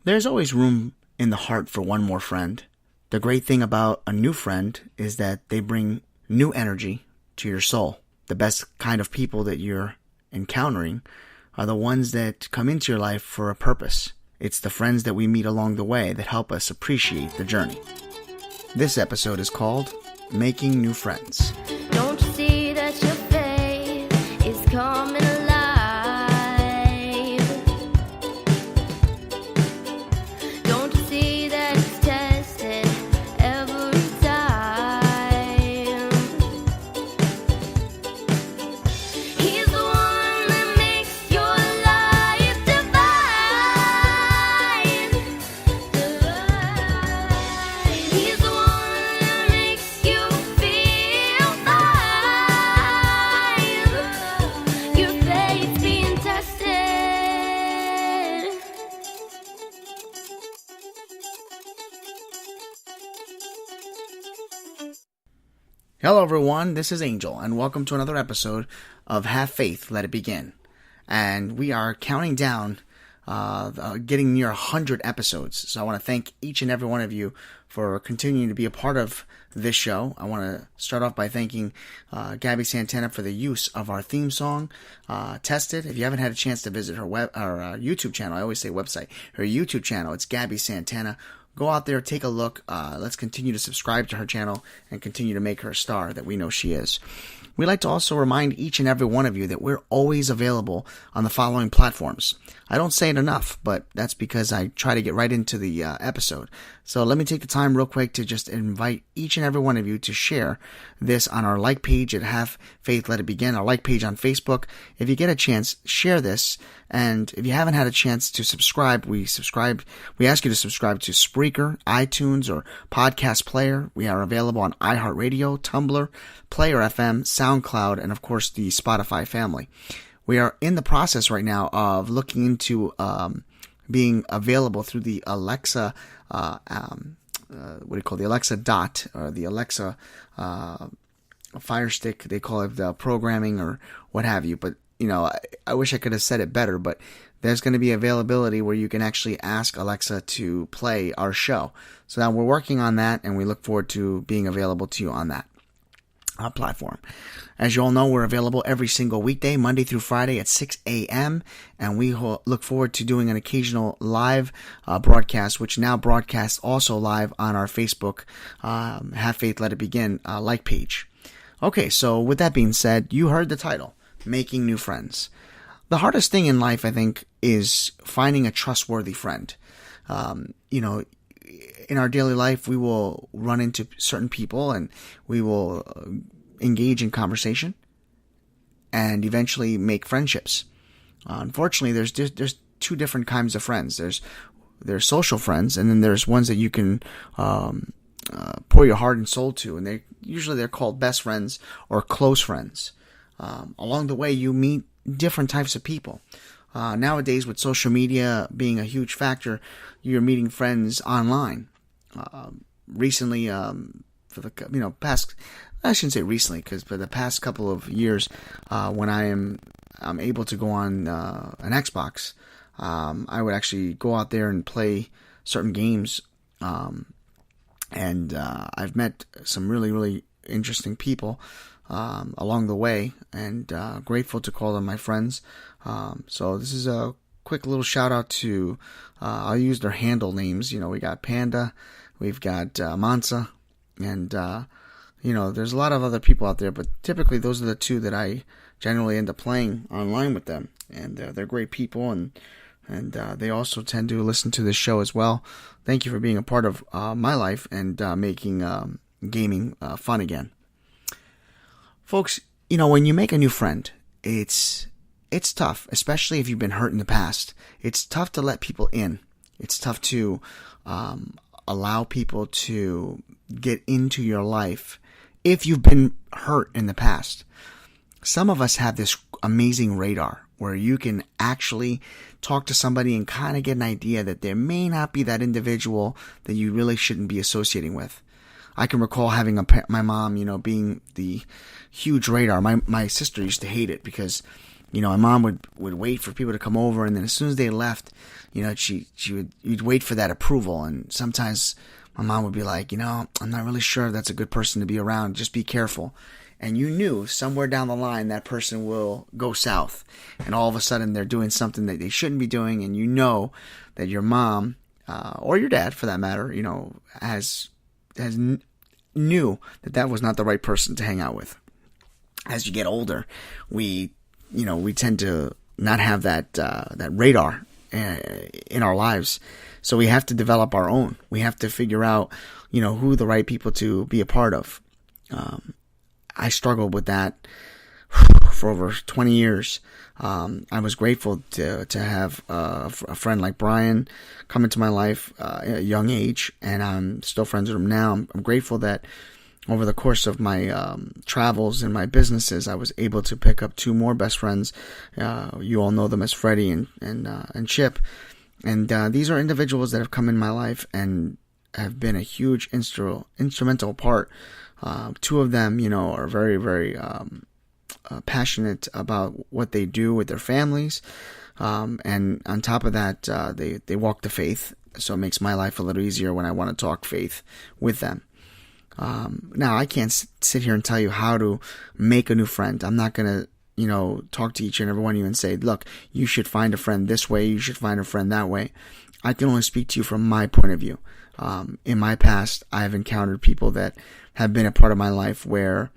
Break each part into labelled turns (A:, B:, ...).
A: There's always room in the heart for one more friend. The great thing about a new friend is that they bring new energy to your soul. The best kind of people that you're encountering are the ones that come into your life for a purpose. It's the friends that we meet along the way that help us appreciate the journey. This episode is called Making New Friends.
B: Don't you see that your faith is coming alive? Don't you see that it's tested every time? He's the one that makes your life divine. He's the one that makes you feel fine. Your faith's being tested.
A: Hello everyone, this is Angel, and welcome to another episode of Have Faith, Let It Begin. And we are counting down, getting near 100 episodes. So I want to thank each and every one of you for continuing to be a part of this show. I want to start off by thanking GABBIE Santana for the use of our theme song, Tested. If you haven't had a chance to visit her YouTube channel, I always say website, her YouTube channel, it's GABBIE Santana. Go out there, take a look. Let's continue to subscribe to her channel and continue to make her a star that we know she is. We'd like to also remind each and every one of you that we're always available on the following platforms. I don't say it enough, but that's because I try to get right into the episode. So let me take the time real quick to just invite each and every one of you to share this on our like page at Have Faith Let It Begin, our like page on Facebook. If you get a chance, share this. And if you haven't had a chance to subscribe, we ask you to subscribe to Spreaker, iTunes, or Podcast Player. We are available on iHeartRadio, Tumblr, Player FM, SoundCloud, and of course the Spotify family. We are in the process right now of looking into being available through the Alexa, the Alexa Dot, or the Alexa Fire Stick. They call it the programming or what have you. But, you know, I wish I could have said it better, but there's going to be availability where you can actually ask Alexa to play our show. So now we're working on that, and we look forward to being available to you on that platform. As you all know, we're available every single weekday, Monday through Friday at 6 a.m. And we look forward to doing an occasional live broadcast, which now broadcasts also live on our Facebook Have Faith Let It Begin like page. Okay, so with that being said, you heard the title, Making New Friends. The hardest thing in life, I think, is finding a trustworthy friend. In our daily life, we will run into certain people and we will engage in conversation and eventually make friendships. Unfortunately, there's two different kinds of friends. There's social friends, and then there's ones that you can pour your heart and soul to, and they're called best friends or close friends. Along the way, you meet different types of people. Nowadays, with social media being a huge factor, you're meeting friends online. Recently, for the past, I shouldn't say recently, because for the past couple of years, when I'm able to go on an Xbox, I would actually go out there and play certain games, and I've met some really, really interesting people along the way, and grateful to call them my friends. So this is a quick little shout out to, I'll use their handle names. We got Panda, we've got Mansa, and there's a lot of other people out there, but typically those are the two that I generally end up playing online with them, and they're great people, and they also tend to listen to this show as well. Thank you for being a part of my life and making gaming fun again. Folks, when you make a new friend, it's tough, especially if you've been hurt in the past. It's tough to let people in. It's tough to allow people to get into your life if you've been hurt in the past. Some of us have this amazing radar where you can actually talk to somebody and kind of get an idea that there may not be that individual that you really shouldn't be associating with. I can recall having my mom, being the huge radar. My sister used to hate it because My mom would wait for people to come over, and then as soon as they left, you'd wait for that approval. And sometimes my mom would be like, I'm not really sure if that's a good person to be around. Just be careful. And you knew somewhere down the line that person will go south, and all of a sudden they're doing something that they shouldn't be doing, and that your mom or your dad, for that matter, knew that was not the right person to hang out with. As you get older, we tend to not have that radar in our lives, so we have to develop our own. We have to figure out, who the right people to be a part of. I struggled with that for over 20 years. I was grateful to have a friend like Brian come into my life at a young age, and I'm still friends with him now. I'm grateful that over the course of my travels and my businesses, I was able to pick up 2 more best friends. You all know them as Freddie and Chip. And these are individuals that have come in my life and have been a huge instrumental part. 2 of them, are very, very passionate about what they do with their families. And on top of that, they walk the faith. So it makes my life a little easier when I want to talk faith with them. Now, I can't sit here and tell you how to make a new friend. I'm not going to, talk to each and every one of you and say, look, you should find a friend this way, you should find a friend that way. I can only speak to you from my point of view. In my past, I've encountered people that have been a part of my life where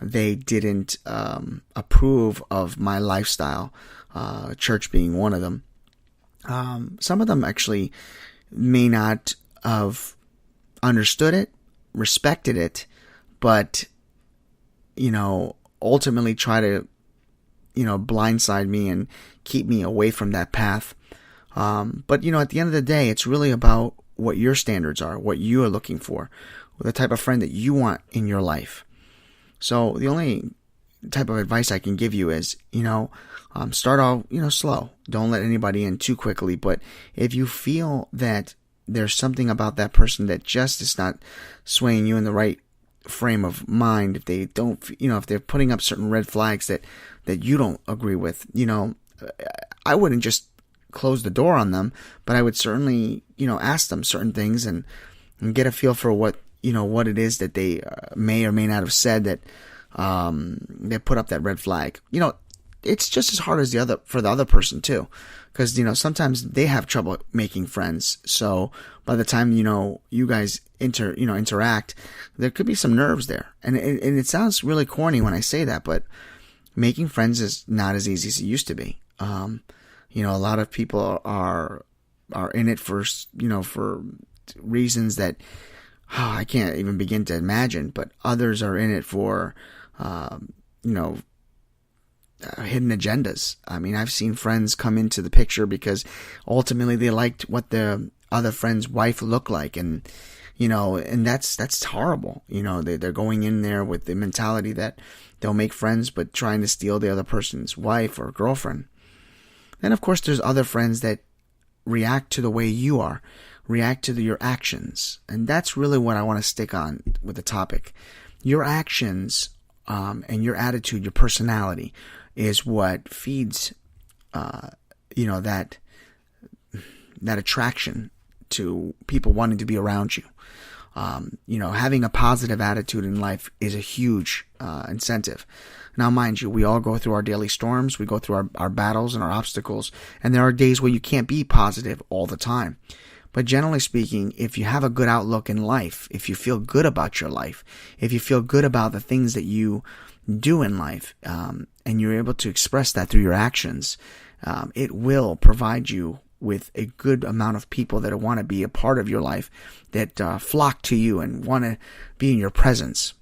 A: they didn't approve of my lifestyle, church being one of them. Some of them actually may not have understood it, respected it, but ultimately try to blindside me and keep me away from that path. But at the end of the day, it's really about what your standards are, what you are looking for, the type of friend that you want in your life. So the only type of advice I can give you is, start off, slow. Don't let anybody in too quickly. But if you feel that there's something about that person that just is not swaying you in the right frame of mind, if they don't, if they're putting up certain red flags that you don't agree with, I wouldn't just close the door on them, but I would certainly, ask them certain things and get a feel for what it is that they may or may not have said that they put up that red flag. It's just as hard as for the other person too, because sometimes they have trouble making friends. So by the time you guys interact, there could be some nerves there, and it sounds really corny when I say that, but making friends is not as easy as it used to be. A lot of people are in it for reasons that I can't even begin to imagine, but others are in it for hidden agendas. I mean, I've seen friends come into the picture because ultimately they liked what the other friend's wife looked like, and that's horrible. They're going in there with the mentality that they'll make friends, but trying to steal the other person's wife or girlfriend. Then, of course, there's other friends that react to the way you are, react to your actions, and that's really what I want to stick on with the topic. Your actions and your attitude, your personality, is what feeds, that attraction to people wanting to be around you. Having a positive attitude in life is a huge incentive. Now, mind you, we all go through our daily storms, we go through our battles and our obstacles, and there are days where you can't be positive all the time. But generally speaking, if you have a good outlook in life, if you feel good about your life, if you feel good about the things that you do in life, and you're able to express that through your actions, it will provide you with a good amount of people that want to be a part of your life, that flock to you and want to be in your presence.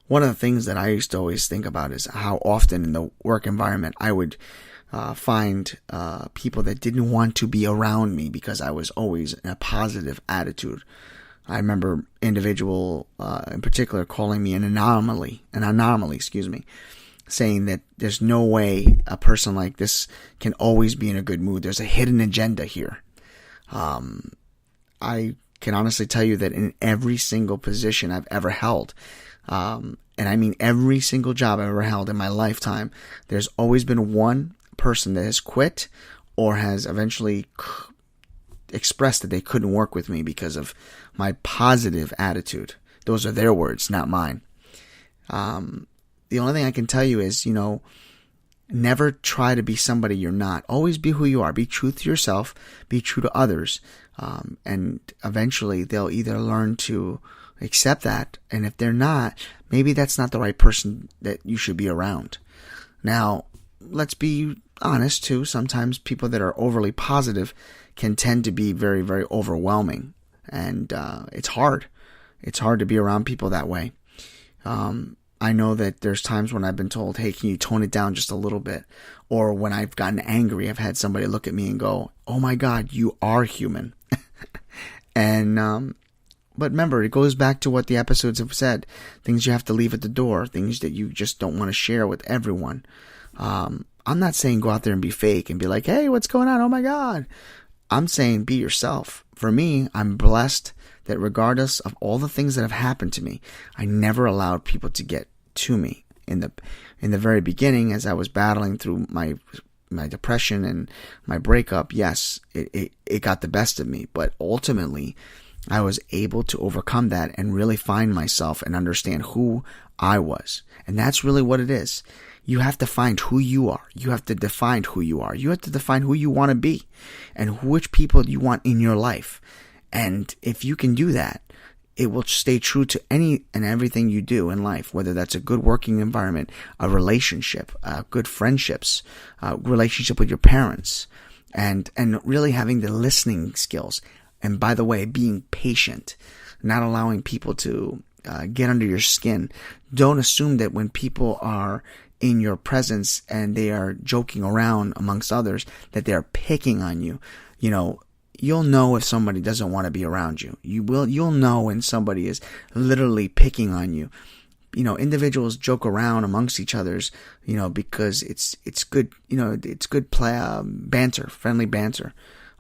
A: One of the things that I used to always think about is how often in the work environment I would find people that didn't want to be around me because I was always in a positive attitude. I remember individual in particular calling me an anomaly, saying that there's no way a person like this can always be in a good mood. There's a hidden agenda here. I can honestly tell you that in every single position I've ever held, and I mean every single job I've ever held in my lifetime, there's always been one person that has quit or has eventually expressed that they couldn't work with me because of my positive attitude. Those are their words, not mine. The only thing I can tell you is, never try to be somebody you're not. Always be who you are. Be true to yourself. Be true to others. And eventually they'll either learn to accept that, and if they're not, maybe that's not the right person that you should be around. Now, let's be honest too. Sometimes people that are overly positive can tend to be very, very overwhelming, and it's hard. It's hard to be around people that way. I know that there's times when I've been told, hey, can you tone it down just a little bit? Or when I've gotten angry, I've had somebody look at me and go, oh my God, you are human. And but remember, it goes back to what the episodes have said. Things you have to leave at the door. Things that you just don't want to share with everyone. I'm not saying go out there and be fake and be like, hey, what's going on? Oh my God. I'm saying be yourself. For me, I'm blessed that regardless of all the things that have happened to me, I never allowed people to get to me. In the very beginning, as I was battling through my depression and my breakup, yes, it got the best of me. But ultimately, I was able to overcome that and really find myself and understand who I was. And that's really what it is. You have to find who you are. You have to define who you are. You have to define who you want to be and which people you want in your life. And if you can do that, it will stay true to any and everything you do in life, whether that's a good working environment, a relationship, good friendships, relationship with your parents, and really having the listening skills. And by the way, being patient, not allowing people to get under your skin. Don't assume that when people are in your presence and they are joking around amongst others, that they're picking on you. You'll know if somebody doesn't want to be around you. You'll know when somebody is literally picking on you. Individuals joke around amongst each other's, because it's good, it's good banter, friendly banter.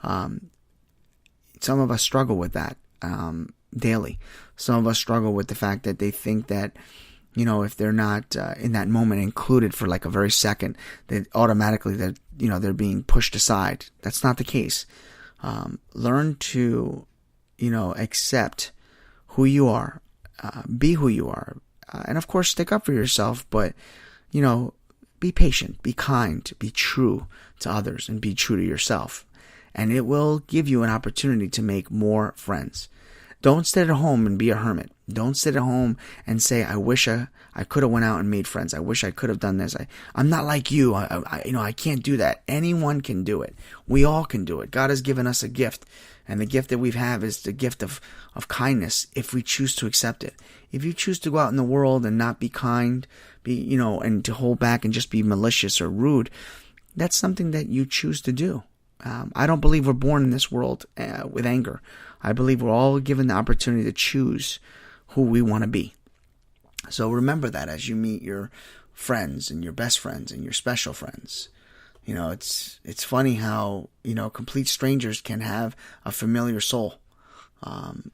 A: Some of us struggle with that daily. Some of us struggle with the fact that they think that, if they're not in that moment included for like a very second, that automatically they're being pushed aside. That's not the case. Learn to, accept who you are, be who you are, and of course stick up for yourself, but, be patient, be kind, be true to others, and be true to yourself. And it will give you an opportunity to make more friends. Don't sit at home and be a hermit. Don't sit at home and say, I wish I could have went out and made friends. I wish I could have done this. I'm not like you. I can't do that. Anyone can do it. We all can do it. God has given us a gift. And the gift that we have is the gift of kindness if we choose to accept it. If you choose to go out in the world and not be kind, and to hold back and just be malicious or rude, that's something that you choose to do. I don't believe we're born in this world with anger. I believe we're all given the opportunity to choose who we want to be. So remember that as you meet your friends and your best friends and your special friends. It's funny how, complete strangers can have a familiar soul, and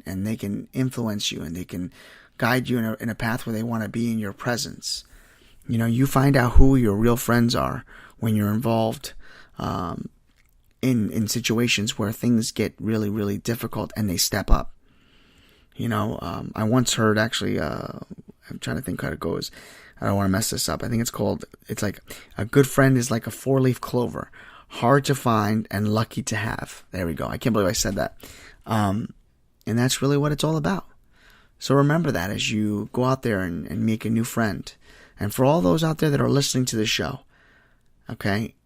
A: they can influence you and they can guide you in a path where they want to be in your presence. You find out who your real friends are when you're involved in situations where things get really, really difficult and they step up. I once heard, actually, I'm trying to think how it goes. I don't want to mess this up. I think it's like a good friend is like a 4-leaf clover, hard to find and lucky to have. There we go. I can't believe I said that. And that's really what it's all about. So remember that as you go out there and make a new friend. And for all those out there that are listening to the show, okay,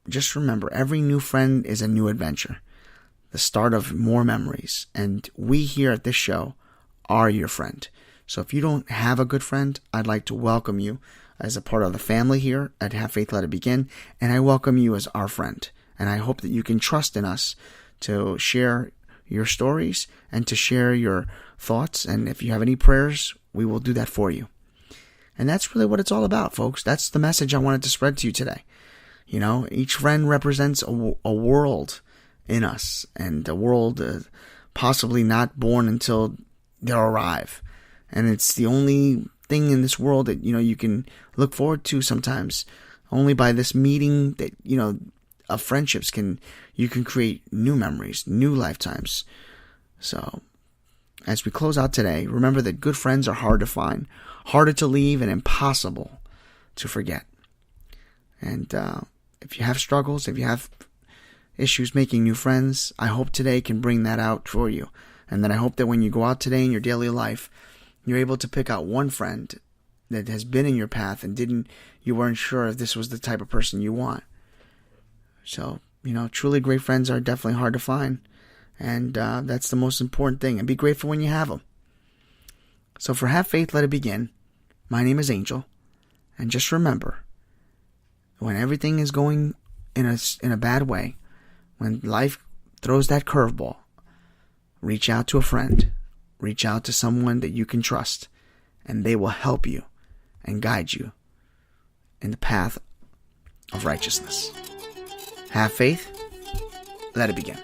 A: just remember, every new friend is a new adventure, the start of more memories. And we here at this show are your friend. So if you don't have a good friend, I'd like to welcome you as a part of the family here at Have Faith, Let It Begin. And I welcome you as our friend. And I hope that you can trust in us to share your stories and to share your thoughts. And if you have any prayers, we will do that for you. And that's really what it's all about, folks. That's the message I wanted to spread to you today. Each friend represents a world in us, and a world possibly not born until they arrive. And it's the only thing in this world that, you can look forward to sometimes. Only by this meeting that, of friendships you can create new memories, new lifetimes. So, as we close out today, remember that good friends are hard to find, harder to leave, and impossible to forget. And if you have struggles, if you have issues making new friends, I hope today can bring that out for you. And then I hope that when you go out today in your daily life, you're able to pick out one friend that has been in your path and you weren't sure if this was the type of person you want. So, truly great friends are definitely hard to find. And that's the most important thing. And be grateful when you have them. So for Have Faith, Let It Begin, my name is Angel. And just remember, when everything is going in a bad way, when life throws that curveball, reach out to a friend. Reach out to someone that you can trust. And they will help you and guide you in the path of righteousness. Have faith. Let it begin.